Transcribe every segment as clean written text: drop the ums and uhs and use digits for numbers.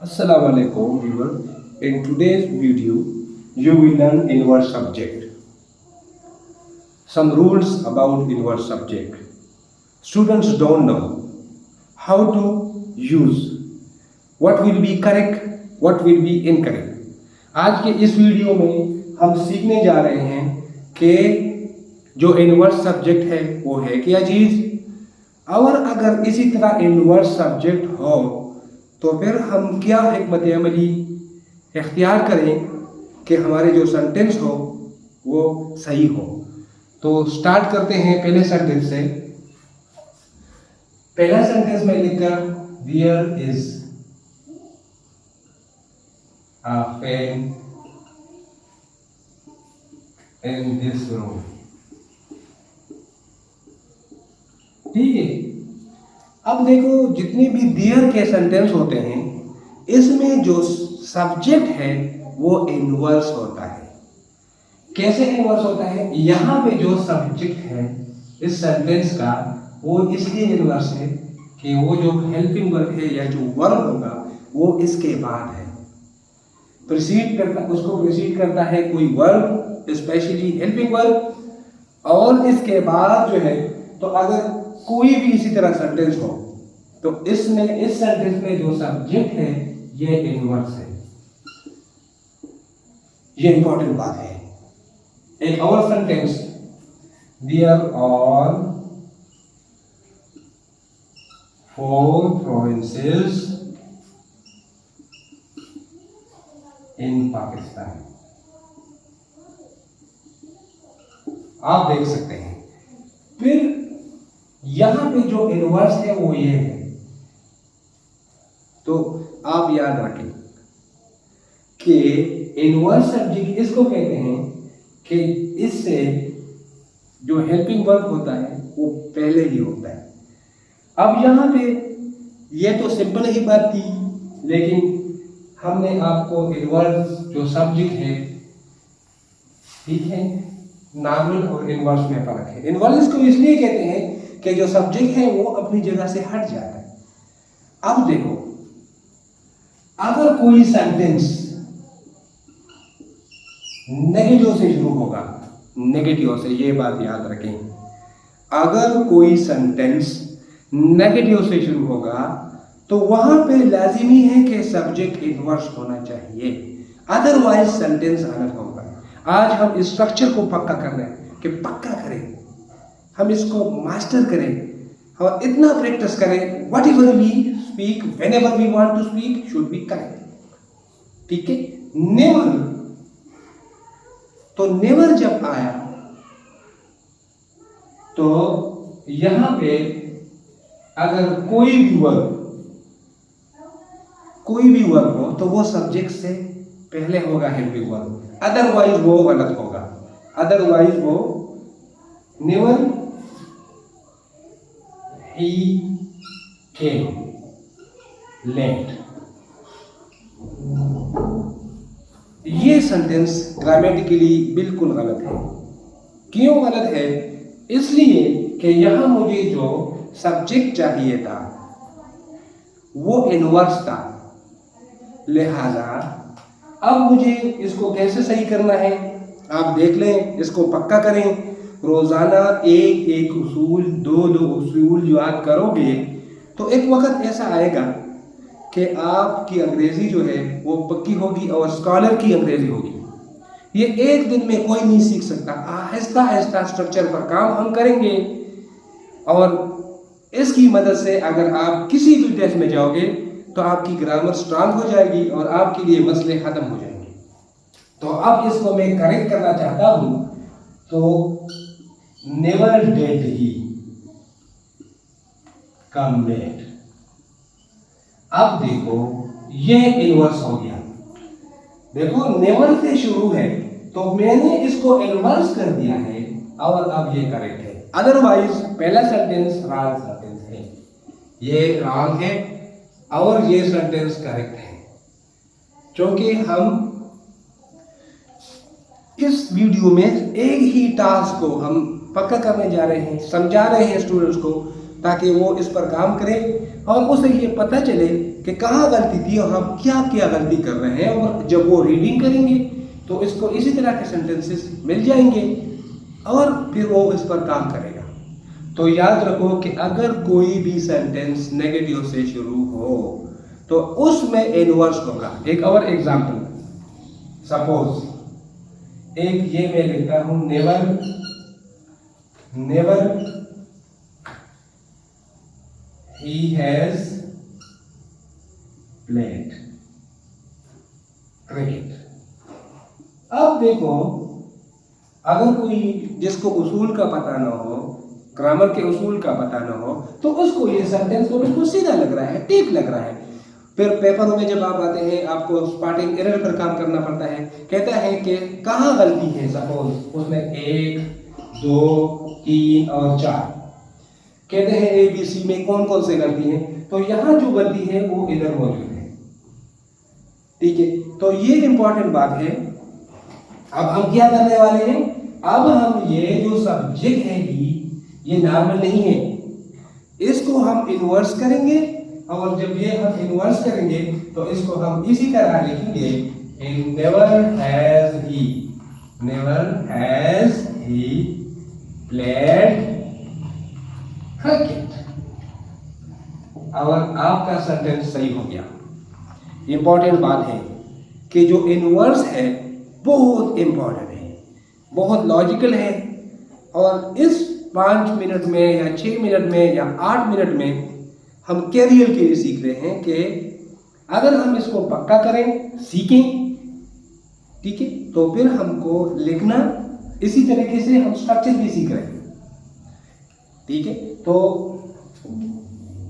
Assalamu alaikum viewer. In today's video, you will learn inverse subject. Some rules about inverse subject. Students don't know how to use. What will be correct, what will be incorrect. आज के इस video में हम सीखने जा रहे हैं कि जो इनवर्स सब्जेक्ट है वो है क्या चीज़, और अगर इसी तरह इनवर्स सब्जेक्ट हो तो फिर हम क्या हिकमत अमली इख्तियार करें कि हमारे जो सेंटेंस हो वो सही हो। तो स्टार्ट करते हैं पहले सेंटेंस से। पहला सेंटेंस में लिखकर there is a fan in this room। ठीक है, अब देखो जितने भी देयर के सेंटेंस होते हैं इसमें जो सब्जेक्ट है वो इनवर्स होता है। कैसे इनवर्स होता है? यहाँ पे जो सब्जेक्ट है इस सेंटेंस का वो इसलिए इनवर्स है कि वो जो हेल्पिंग वर्ब है या जो वर्ब होगा वो इसके बाद है, उसको प्रीसीड करता है कोई वर्ब, स्पेशली हेल्पिंग वर्ब, और इसके बाद जो है तो अगर कोई भी इसी तरह सेंटेंस हो तो इसमें इस सेंटेंस में जो सब्जेक्ट है ये इनवर्स है। ये इंपॉर्टेंट बात है। एक और सेंटेंस, देयर आर 4 provinces इन पाकिस्तान। आप देख सकते हैं। फिर यहां पे जो इनवर्स है वो ये है, तो आप याद रखें कि इनवर्स सब्जेक्ट इसको कहते हैं कि इससे जो हेल्पिंग वर्ब होता है वो पहले ही होता है। अब यहां पे ये तो सिंपल ही बात थी, लेकिन हमने आपको इनवर्स जो सब्जेक्ट है, ठीक है, नॉर्मल और इनवर्स में फर्क है। इनवर्स इसको इसलिए कहते हैं कि जो सब्जेक्ट है वो अपनी जगह से हट जाता है। अब देखो, अगर कोई सेंटेंस नेगेटिव से शुरू होगा, नेगेटिव से, ये बात याद रखें, अगर कोई सेंटेंस नेगेटिव से शुरू होगा तो वहां पे लाजिमी है कि सब्जेक्ट इनवर्स होना चाहिए, अदरवाइज सेंटेंस गलत होगा। आज हम स्ट्रक्चर को पक्का कर रहे हैं कि पक्का करें, हम इसको मास्टर करें और इतना प्रैक्टिस करें, whatever we speak whenever we want to speak should be correct. ठीक है, नेवर, तो नेवर जब आया तो यहां पे अगर कोई भी वर्ब हो तो वो सब्जेक्ट से पहले होगा हेल्पिंग वर्ब, अदरवाइज वो गलत होगा। अदरवाइज वो नेवर ही केम लेट, ये सेंटेंस ग्रामेटिकली बिल्कुल गलत है। क्यों गलत है? इसलिए कि यहां मुझे जो सब्जेक्ट चाहिए था वो इनवर्स था, लिहाजा अब मुझे इसको कैसे सही करना है आप देख लें, इसको पक्का करें। रोजाना एक एक उसूल, दो उसूल याद करोगे तो एक वक्त ऐसा आएगा कि आपकी अंग्रेजी जो है वो पक्की होगी और स्कॉलर की अंग्रेजी होगी। ये एक दिन में कोई नहीं सीख सकता, आहिस्ता आहिस्ता स्ट्रक्चर पर काम हम करेंगे और इसकी मदद से अगर आप किसी भी टेस्ट में जाओगे तो आपकी ग्रामर स्ट्रांग हो जाएगी और आपके लिए मसले खत्म हो जाएंगे। तो अब इसको मैं करेक्ट करना चाहता हूं, तो never did he come late. अब देखो ये इनवर्स हो गया। देखो नेवर से शुरू है तो मैंने इसको इनवर्स कर दिया है और अब ये करेक्ट है। अदरवाइज पहला सेंटेंस रॉन्ग सेंटेंस है, ये रॉन्ग है और ये सेंटेंस करेक्ट है। क्योंकि हम इस वीडियो में एक ही टास्क को हम पक्का करने जा रहे हैं, समझा रहे हैं स्टूडेंट्स को ताकि वो इस पर काम करे और उसे ये पता चले कि कहाँ गलती थी और हम क्या क्या गलती कर रहे हैं। और जब वो रीडिंग करेंगे तो इसको इसी तरह के सेंटेंसेस मिल जाएंगे और फिर वो इस पर काम करेगा। तो याद रखो कि अगर कोई भी सेंटेंस नेगेटिव से शुरू हो तो उसमें इनवर्स होगा। एक और एग्जांपल, सपोज एक ये मैं लिखता हूं, never he has played cricket. अब देखो, अगर कोई जिसको उसूल का पता ना हो, ग्रामर के उसूल का पता ना हो, तो उसको ये सेंटेंस तो बिल्कुल सीधा लग रहा है, ठीक लग रहा है। फिर पेपर में जब आप आते हैं आपको स्टार्टिंग एरर पर काम करना पड़ता है। कहता है कि कहाँ गलती है, सपोज उसमें 1, 2, 3 और 4 कहते हैं ABC में कौन कौन से गलती है, तो यहाँ जो गलती है वो इधर मौजूद है। ठीक है, तो ये इंपॉर्टेंट बात है। अब हम क्या करने वाले हैं, अब हम ये जो सब्जेक्ट है ये नॉर्मल नहीं है, इसको हम इन्वर्स करेंगे। और जब ये हम इन्वर्स करेंगे तो इसको हम इसी तरह लिखेंगे, never has he played cricket. और आपका सेंटेंस सही हो गया। इंपॉर्टेंट बात है कि जो इन्वर्स है बहुत इंपॉर्टेंट है, बहुत लॉजिकल है। और इस 5 मिनट में या 6 मिनट में या 8 मिनट में हम कैरियर के लिए सीख रहे हैं कि अगर हम इसको पक्का करें, सीखें, ठीक है, तो फिर हमको लिखना इसी तरीके से हम स्ट्रक्चर भी सीख रहे हैं। ठीक है, तो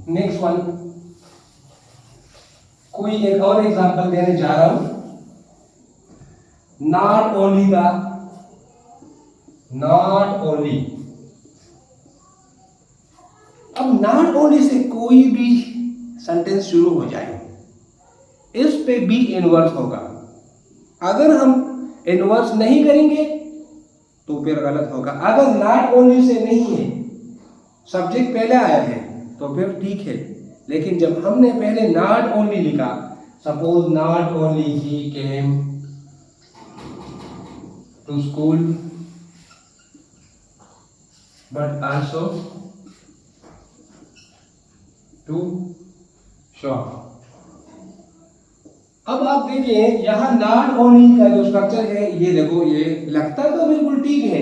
नेक्स्ट वन, कोई एक और एग्जांपल देने जा रहा हूं। नॉट ओनली का नॉट ओनली। अब नॉट ओनली से कोई भी सेंटेंस शुरू हो जाए, इस पे भी इनवर्स होगा। अगर हम इनवर्स नहीं करेंगे तो फिर गलत होगा। अगर नॉट ओनली से नहीं है, सब्जेक्ट पहले आया है तो फिर ठीक है। लेकिन जब हमने पहले नॉट ओनली लिखा, suppose not only he came to school but also to shop. अब आप देखिए यहां नॉट ओनली का जो स्ट्रक्चर है, ये देखो, ये लगता तो बिल्कुल ठीक है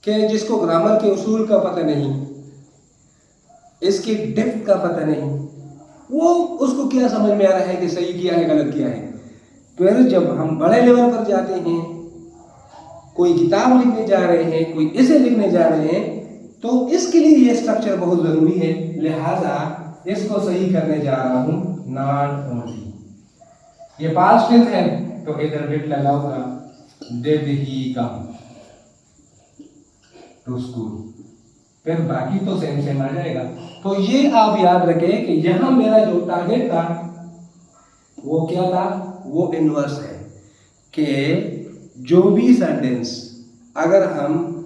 कि जिसको ग्रामर के उसूल का पता नहीं, इसकी डेप्थ का पता नहीं, वो उसको क्या समझ में आ रहा है कि सही किया है गलत किया है। फिर जब हम बड़े लेवल पर जाते हैं, कोई किताब लिखने जा रहे हैं, कोई इसे लिखने जा रहे हैं, तो इसके लिए ये स्ट्रक्चर बहुत जरूरी है। लिहाजा इसको सही करने जा रहा हूं, नॉट ओनली। ये पास्ट टेंस है तो इधर डिड लगाऊंगा, did he come to school, फिर बाकी तो सेम सेम आ जाएगा। तो ये आप याद रखें कि यहां मेरा जो टारगेट था वो क्या था, वो इनवर्स है कि जो भी सेंटेंस अगर हम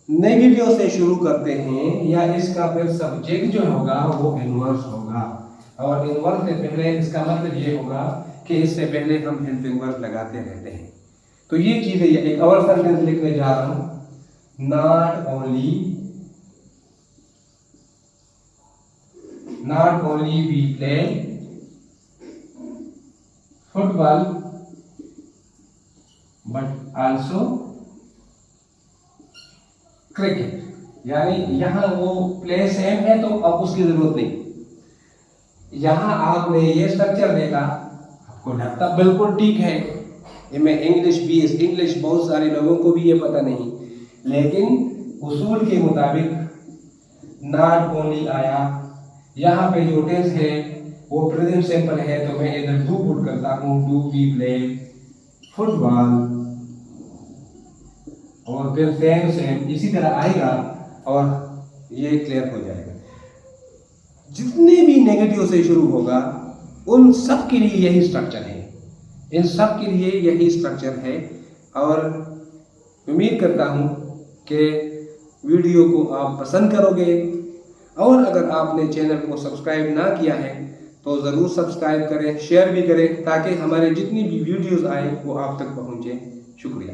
नेगेटिव से शुरू करते हैं या इसका फिर सब्जेक्ट जो होगा वो इनवर्स होगा। और इनवर्स से पहले इसका मतलब ये होगा कि इससे पहले हम हेल्पिंग वर्ब लगाते रहते हैं। तो ये चीज़ है। एक और सेंटेंस लिखने जा रहा हूं, not only we play football but also cricket. यानी यहां वो प्ले सेम है तो अब उसकी जरूरत नहीं। यहां आपने ये स्ट्रक्चर देखा, आपको लगता बिल्कुल ठीक है, मैं इंग्लिश बहुत सारे लोगों को भी ये पता नहीं, लेकिन उसूल के मुताबिक नॉट ओनली आया। यहाँ पे जो टेंस है वो प्रेजेंट सिंपल है, तो मैं इधर डू पुट करता हूँ, डू वी प्ले फुटबॉल, और फिर सेम इसी तरह आएगा और ये क्लियर हो जाएगा। जितने भी नेगेटिव से शुरू होगा उन सब के लिए यही स्ट्रक्चर है, इन सब के लिए यही स्ट्रक्चर है। और उम्मीद करता हूँ कि वीडियो को आप पसंद करोगे। और अगर आपने चैनल को सब्सक्राइब ना किया है तो ज़रूर सब्सक्राइब करें, शेयर भी करें, ताकि हमारे जितनी भी वीडियोस आए वो आप तक पहुँचे। शुक्रिया।